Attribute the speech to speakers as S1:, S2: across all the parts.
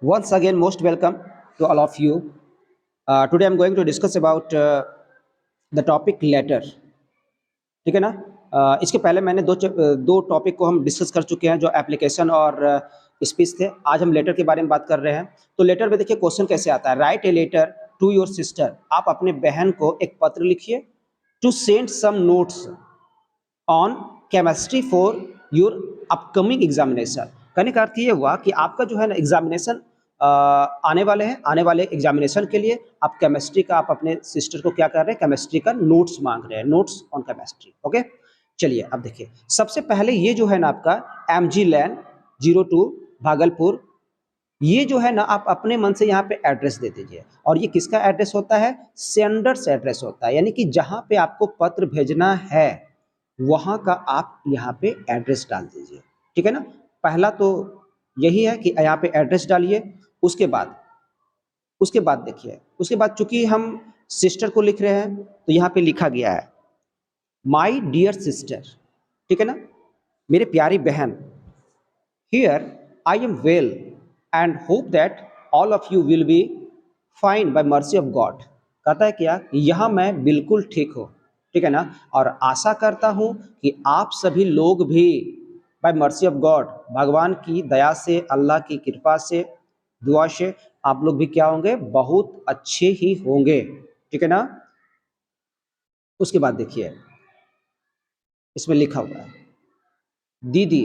S1: Once again, most welcome to all of you. Today I'm going to discuss about the topic letter. ठीक है ना। इसके पहले मैंने दो टॉपिक को हम डिस्कस कर चुके हैं, जो एप्लीकेशन और स्पीच थे। आज हम लेटर के बारे में बात कर रहे हैं। तो लेटर में देखिए क्वेश्चन कैसे आता है। Write a letter to your sister. आप अपने बहन को एक पत्र लिखिए। To send some notes on chemistry for your upcoming examination. कहने का अर्थ ये हुआ कि आपका जो है ना एग्जामिनेशन आने वाले हैं। आने वाले एग्जामिनेशन के लिए आप केमिस्ट्री का, आप अपने सिस्टर को क्या कर रहे हैं, केमिस्ट्री का नोट्स मांग रहे हैं, नोट्स ऑन केमिस्ट्री। ओके, चलिए अब देखिए। सबसे पहले ये जो है ना आपका MG लैन 02 भागलपुर, ये जो है ना आप अपने मन से यहाँ पे एड्रेस दे दीजिए। और ये किसका एड्रेस होता है? सेंडर्स एड्रेस होता है, यानी कि जहाँ पे आपको पत्र भेजना है वहाँ का आप यहाँ पे एड्रेस डाल दीजिए। ठीक है ना। पहला तो यही है कि यहाँ पे एड्रेस डालिए। उसके बाद देखिए, उसके बाद चूंकि हम सिस्टर को लिख रहे हैं तो यहाँ पे लिखा गया है माई डियर सिस्टर। ठीक है ना, मेरे प्यारी बहन। Here I am well and hope that all of you will be fine by mercy of God। कहता है क्या, यहाँ मैं बिल्कुल ठीक हूँ। ठीक है ना। और आशा करता हूँ कि आप सभी लोग भी बाय मर्सी ऑफ गॉड, भगवान की दया से, अल्लाह की कृपा से, दुआ से आप लोग भी क्या होंगे, बहुत अच्छे ही होंगे। ठीक है ना। उसके बाद देखिए इसमें लिखा हुआ है दीदी।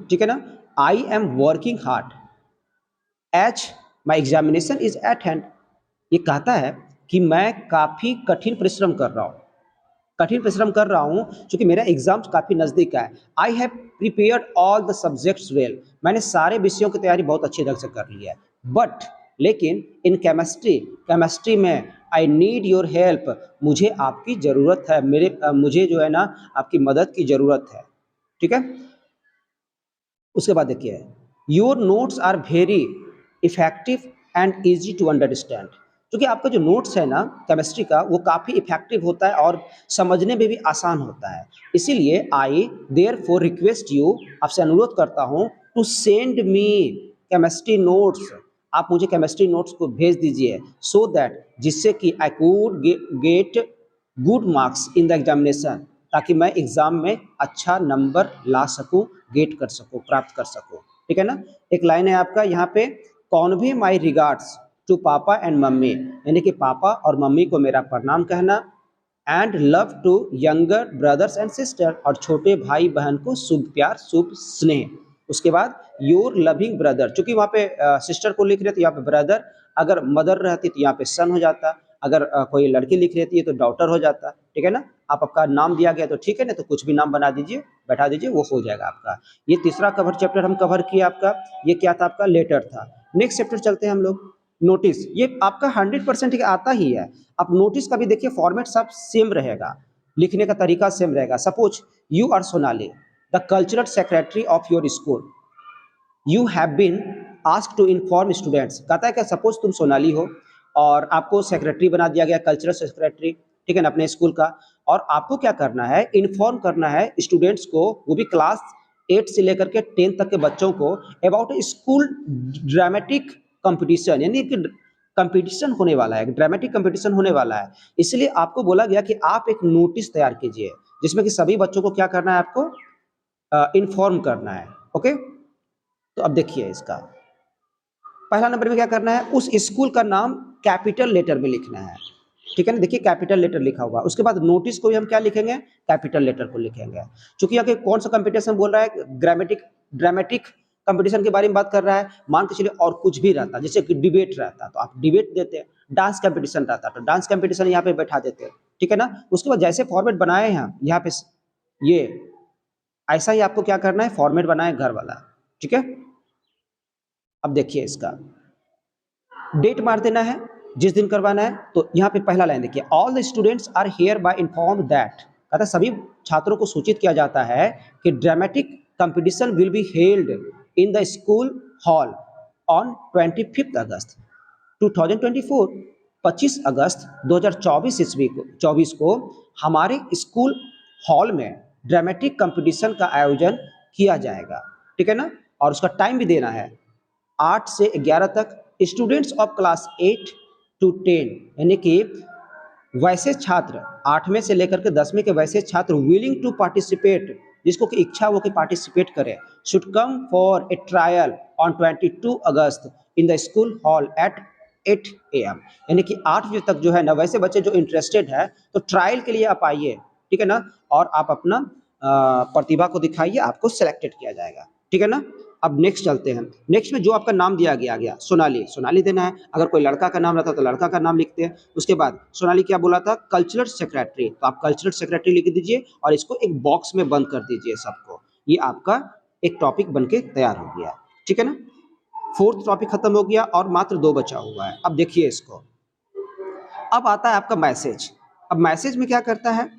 S1: ठीक है ना। I am working hard as my examination is at hand. ये कहता है कि मैं काफ़ी कठिन परिश्रम कर रहा हूँ क्योंकि मेरा एग्जाम काफ़ी नज़दीक है। I have prepared all the subjects well. मैंने सारे विषयों की तैयारी बहुत अच्छे ढंग से कर ली है। बट लेकिन इन केमिस्ट्री में आई नीड योर हेल्प। मुझे आपकी ज़रूरत है, मुझे जो है ना आपकी मदद की ज़रूरत है। ठीक है। उसके बाद देखिए your notes are very effective and easy to understand. क्योंकि आपका जो नोट्स है ना केमिस्ट्री का, वो काफ़ी इफेक्टिव होता है और समझने में भी आसान होता है। इसीलिए I therefore request you, आपसे अनुरोध करता हूँ, to send me chemistry notes. आप मुझे केमिस्ट्री नोट्स को भेज दीजिए, सो दैट, जिससे कि I could get good marks in the examination, ताकि मैं एग्जाम में अच्छा नंबर ला सकूं, गेट कर सकूं, प्राप्त कर सकूं। ठीक है ना। एक लाइन है आपका यहाँ पे, convey my regards to papa and mummy, यानी कि पापा और मम्मी को मेरा प्रणाम कहना। And love to younger brothers and sister, और छोटे भाई बहन को शुभ प्यार, शुभ स्नेह। उसके बाद योर लविंग ब्रदर, चूंकि वहाँ पे सिस्टर को लिख रहे थे, यहाँ पे ब्रदर। अगर मदर रहती तो यहाँ पे सन हो जाता। अगर कोई लड़की लिख रहती है तो डॉटर हो जाता। ठीक है ना। आपका नाम दिया गया तो ठीक है ना, तो कुछ भी नाम बना दीजिए, बैठा दीजिए, वो हो जाएगा आपका। ये तीसरा कवर चैप्टर हम कवर किया आपका। ये क्या था आपका? लेटर था। नेक्स्ट चैप्टर चलते हैं हम लोग, नोटिस। ये आपका 100% आता ही है। आप नोटिस का भी देखिए फॉर्मेट सब सेम रहेगा, लिखने का तरीका सेम रहेगा। Suppose you are Sonali, the cultural secretary of your school. You have been asked to inform students. कहता है कि सपोज तुम सोनाली हो और आपको सेक्रेटरी बना दिया गया, कल्चरल सेक्रेटरी, ठीक है ना, अपने स्कूल का। और आपको क्या करना है, इन्फॉर्म करना है स्टूडेंट्स को, वो भी क्लास 8 से लेकर के 10 तक के बच्चों को, अबाउट स्कूल ड्रामेटिक कंपटीशन, यानी कि कंपटीशन होने वाला है, ड्रामेटिक कंपटीशन होने वाला है। इसलिए आपको बोला गया कि आप एक नोटिस तैयार कीजिए जिसमें कि सभी बच्चों को क्या करना है, आपको इन्फॉर्म करना है। ओके, तो अब देखिए इसका पहला नंबर में क्या करना है, उस स्कूल का नाम कैपिटल लेटर में लिखना है। ठीक है ना। देखिए कैपिटल लेटर लिखा हुआ, उसके बाद नोटिस को भी हम क्या लिखेंगे, कैपिटल लेटर को लिखेंगे। चूंकि यहाँ कौन सा कंपटीशन बोल रहा है, ड्रामेटिक कंपटीशन के बारे में बात कर रहा है। मान के चलिए और कुछ भी रहता, जैसे कि डिबेट रहता तो आप डिबेट देते हैं, डांस कंपटीशन रहता तो डांस कंपटीशन यहाँ पे बैठा देते हैं। ठीक है ना। उसके बाद जैसे फॉर्मेट बनाए हैं यहाँ पे, ये ऐसा ही आपको क्या करना है, फॉर्मेट बनाए घर वाला। ठीक है। अब देखिए इसका डेट मार देना है जिस दिन करवाना है। तो यहाँ पे पहला लाइन देखिए, all the students are hereby inform that. कहता है सभी छात्रों को सूचित किया जाता है कि dramatic competition will be held in the school hall on 25 अगस्त 2024। 25 अगस्त 2024 ईस्वी को 24 को हमारे स्कूल हॉल में ड्रामेटिक कंपटीशन का आयोजन किया जाएगा। ठीक है ना। और उसका टाइम भी देना है, 8 से 11 तक, स्टूडेंट्स ऑफ क्लास 8 टू 10, यानी कि वैसे छात्र 8वें से लेकर के 10वें के वैसे छात्र विलिंग टू पार्टिसिपेट, जिसको कि इच्छा हो कि पार्टिसिपेट करें, should come for a trial on 22 August in the school hall at 8 AM। यानी कि 8 बजे तक जो है ना, वैसे बच्चे जो इंटरेस्टेड है तो ट्रायल के लिए आप आइए, ठीक है ना, और आप अपना प्रतिभा को दिखाइए, आपको सेलेक्टेड किया जाएगा, ठीक है ना। अब नेक्स्ट चलते हैं। नेक्स्ट में जो आपका नाम दिया गया सोनाली, सोनाली देना है। अगर कोई लड़का का नाम रहता तो लड़का का नाम लिखते हैं। उसके बाद सोनाली क्या बोला था, कल्चरल सेक्रेटरी, तो आप कल्चरल सेक्रेटरी लिख दीजिए और इसको एक बॉक्स में बंद कर दीजिए सबको। ये आपका एक टॉपिक बन के तैयार हो गया, ठीक है ना। फोर्थ टॉपिक खत्म हो गया और मात्र 2 बचा हुआ है। अब देखिए इसको, अब आता है आपका मैसेज। अब मैसेज में क्या करता है,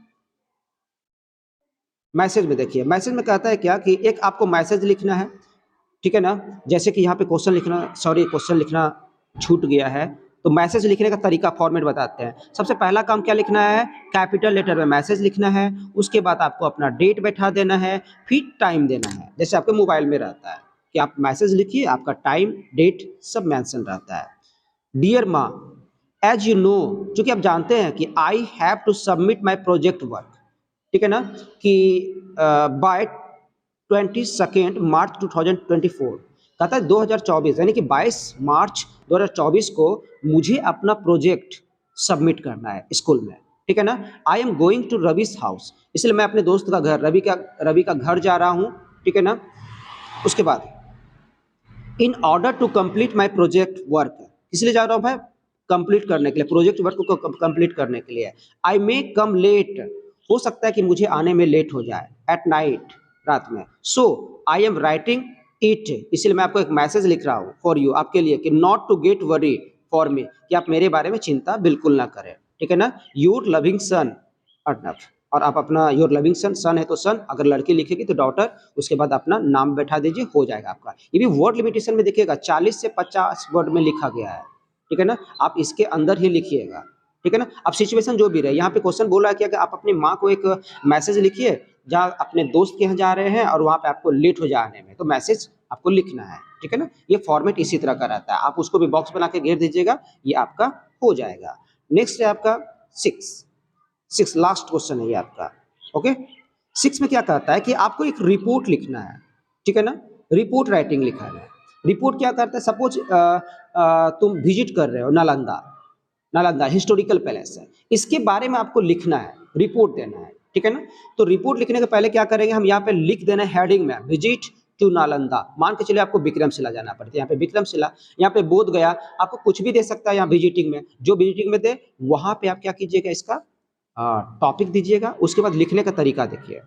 S1: मैसेज में देखिए, मैसेज में कहता है क्या कि एक आपको मैसेज लिखना है, ठीक है ना। जैसे कि यहाँ पे क्वेश्चन लिखना, सॉरी क्वेश्चन लिखना छूट गया है, तो मैसेज लिखने का तरीका फॉर्मेट बताते हैं। सबसे पहला काम क्या लिखना है, कैपिटल लेटर में मैसेज लिखना है। उसके बाद आपको अपना डेट बैठा देना है, फिर टाइम देना है, जैसे आपके मोबाइल में रहता है कि आप मैसेज लिखिए, आपका टाइम डेट सब मेंशन रहता है। डियर माँ, एज यू नो, चूंकि आप जानते हैं कि I have to submit my project work, ठीक है ना, कि बाय 22 मार्च 2024, कहता है 2024 यानी कि 22 मार्च 2024 को मुझे अपना प्रोजेक्ट सबमिट करना है स्कूल में, ठीक है ना। I am going to Ravi's house, इसलिए मैं अपने दोस्त का घर रवि का घर जा रहा हूँ, ठीक है ना। उसके बाद in order to complete my project work, इसलिए जा रहा हूँ भाई कंप्लीट करने के लिए, प्रोजेक्ट वर्क को कंप्लीट करने के लिए। आई मे कम लेट, हो सकता है कि मुझे आने में लेट हो जाए, एट नाइट, रात में। सो आई एम राइटिंग इट, इसलिए मैं आपको एक मैसेज लिख रहा हूँ फॉर यू, आपके लिए, कि not to get worry for me, कि आप मेरे बारे में चिंता बिल्कुल ना करें, ठीक है ना। योर लविंग सन अर्नब, और आप अपना योर लविंग सन, सन है तो सन, अगर लड़की लिखेगी तो डॉटर, उसके बाद अपना नाम बैठा दीजिए, हो जाएगा आपका। ये भी वर्ड लिमिटेशन में देखिएगा 40 से 50 वर्ड में लिखा गया है, ठीक है ना, आप इसके अंदर ही लिखिएगा, ठीक है ना। अब सिचुएशन जो भी रहे, यहाँ पे क्वेश्चन बोला कि अगर आप अपनी माँ को एक मैसेज लिखिए जहाँ अपने दोस्त के यहाँ जा रहे हैं और वहाँ पे आपको लेट हो जाने में, तो मैसेज आपको लिखना है, ठीक है ना। ये फॉर्मेट इसी तरह का रहता है, आप उसको भी बॉक्स बना के घेर दीजिएगा, ये आपका हो जाएगा। नेक्स्ट है आपका 6 लास्ट क्वेश्चन है ये आपका, ओके। 6 में क्या कहता है कि आपको एक रिपोर्ट लिखना है, ठीक है ना, रिपोर्ट राइटिंग लिखा है। रिपोर्ट क्या करता है, सपोज तुम विजिट कर रहे हो नालंदा, नालंदा हिस्टोरिकल पैलेस है, इसके बारे में आपको लिखना है, रिपोर्ट देना है, ठीक है ना। तो रिपोर्ट लिखने के पहले क्या करेंगे, हम यहाँ पे लिख देना है हेडिंग में विजिट टू नालंदा। मान के चलिए आपको विक्रमशिला जाना पड़ता है, यहाँ पे विक्रमशिला, यहाँ पे बोध गया, आपको कुछ भी दे सकता है यहाँ विजिटिंग में, जो विजिटिंग में दे वहां पे आप क्या कीजिएगा, इसका टॉपिक दीजिएगा। उसके बाद लिखने का तरीका देखिए,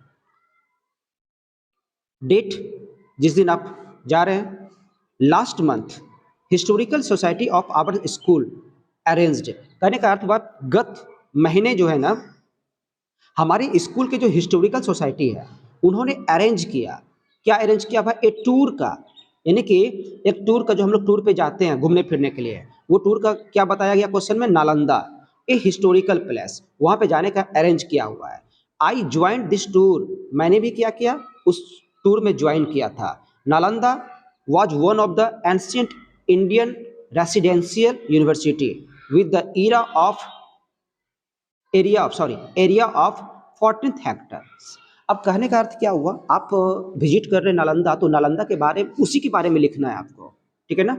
S1: डेट जिस दिन आप जा रहे हैं, last month historical society of our school arranged, कहने का अर्थ हुआ गत महीने जो है ना, हमारे स्कूल के जो हिस्टोरिकल सोसाइटी है उन्होंने अरेंज किया, क्या अरेंज किया भाई, एक टूर का, यानी कि एक टूर का, जो हम लोग टूर पे जाते हैं घूमने फिरने के लिए, वो टूर का क्या बताया गया क्वेश्चन में, नालंदा ए हिस्टोरिकल प्लेस, वहां पे जाने का अरेंज किया हुआ है। आई ज्वाइन दिस टूर, मैंने भी क्या किया, उस टूर में ज्वाइन किया था। Nalanda was one of the ancient Indian residential university with the area of 14 hectares. अब कहने का अर्थ क्या हुआ, आप विजिट कर रहे हैं नालंदा, तो नालंदा के बारे में, उसी के बारे में लिखना है आपको, ठीक है ना।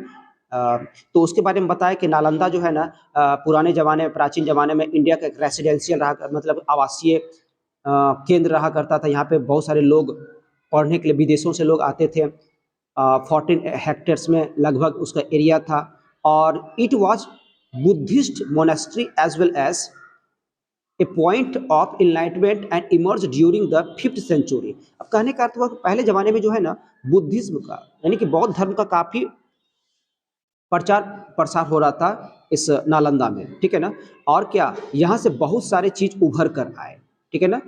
S1: तो उसके बारे में बताया कि नालंदा जो है ना, पुराने ज़माने में, प्राचीन ज़माने में इंडिया का एक रेसिडेंशियल रहा, मतलब आवासीय केंद्र रहा करता था। यहाँ पे बहुत सारे लोग पढ़ने के लिए विदेशों से लोग आते थे। 14 हेक्टेयर्स में लगभग उसका एरिया था, और it was Buddhist monastery as well as a point of enlightenment and emerge during the 5th century. अब कहने का अर्थ हुआ कि पहले जमाने में जो है ना, बुद्धिज्म का, यानी कि बौद्ध धर्म का काफ़ी प्रचार प्रसार हो रहा था इस नालंदा में, ठीक है ना। और क्या, यहाँ से बहुत सारे चीज उभर कर आए, ठीक है ना।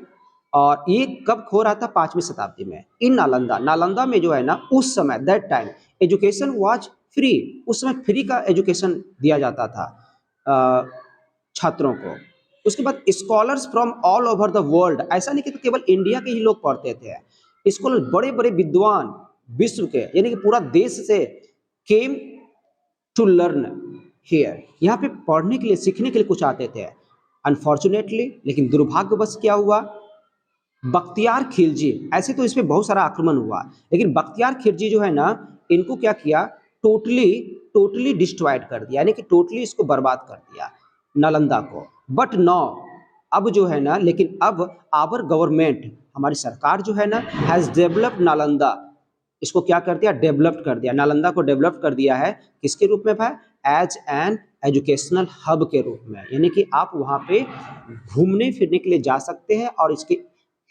S1: और ये कब हो रहा था, 5वीं शताब्दी में, इन नालंदा, नालंदा में जो है ना, उस समय that time education was free, उस समय फ्री का एजुकेशन दिया जाता था छात्रों को। उसके बाद scholars from all over the world, ऐसा नहीं कि तो केवल इंडिया के ही लोग पढ़ते थे, स्कॉलर बड़े बड़े विद्वान विश्व के, यानी कि पूरा देश से केम टू लर्न हेयर, यहाँ पे पढ़ने के लिए सीखने के लिए कुछ आते थे। अनफॉर्चुनेटली, लेकिन दुर्भाग्यवश क्या हुआ, बख्तियार खिलजी, ऐसे तो इस पे बहुत सारा आक्रमण हुआ, लेकिन बख्तियार खिलजी जो है ना, इनको क्या किया, टोटली टोटली डिस्ट्रॉयड कर दिया, यानी कि टोटली इसको बर्बाद कर दिया नालंदा को। बट नौ, अब जो है ना, लेकिन अब आवर गवर्नमेंट, हमारी सरकार जो है ना, हैज़ डेवलप्ड नालंदा, इसको क्या कर दिया, डेवलप्ड कर दिया, नालंदा को डेवलप कर दिया है। किसके रूप में भाई, एज एन एजुकेशनल हब के रूप में, यानी कि आप वहाँ पे घूमने फिरने के लिए जा सकते हैं और इसके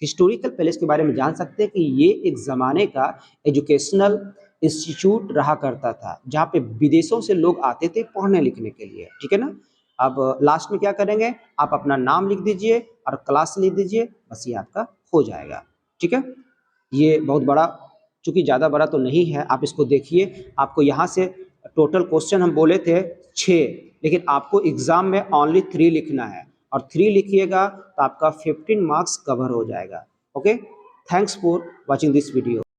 S1: हिस्टोरिकल पैलेस के बारे में जान सकते हैं कि ये एक ज़माने का एजुकेशनल इंस्टीट्यूट रहा करता था, जहाँ पे विदेशों से लोग आते थे पढ़ने लिखने के लिए, ठीक है ना। अब लास्ट में क्या करेंगे, आप अपना नाम लिख दीजिए और क्लास लिख दीजिए, बस ये आपका हो जाएगा, ठीक है। ये बहुत बड़ा, चूंकि ज़्यादा बड़ा तो नहीं है, आप इसको देखिए। आपको यहाँ से टोटल क्वेश्चन हम बोले थे 6, लेकिन आपको एग्जाम में ओनली 3 लिखना है, और 3 लिखिएगा तो आपका 15 मार्क्स कवर हो जाएगा। Okay, thanks for watching this video.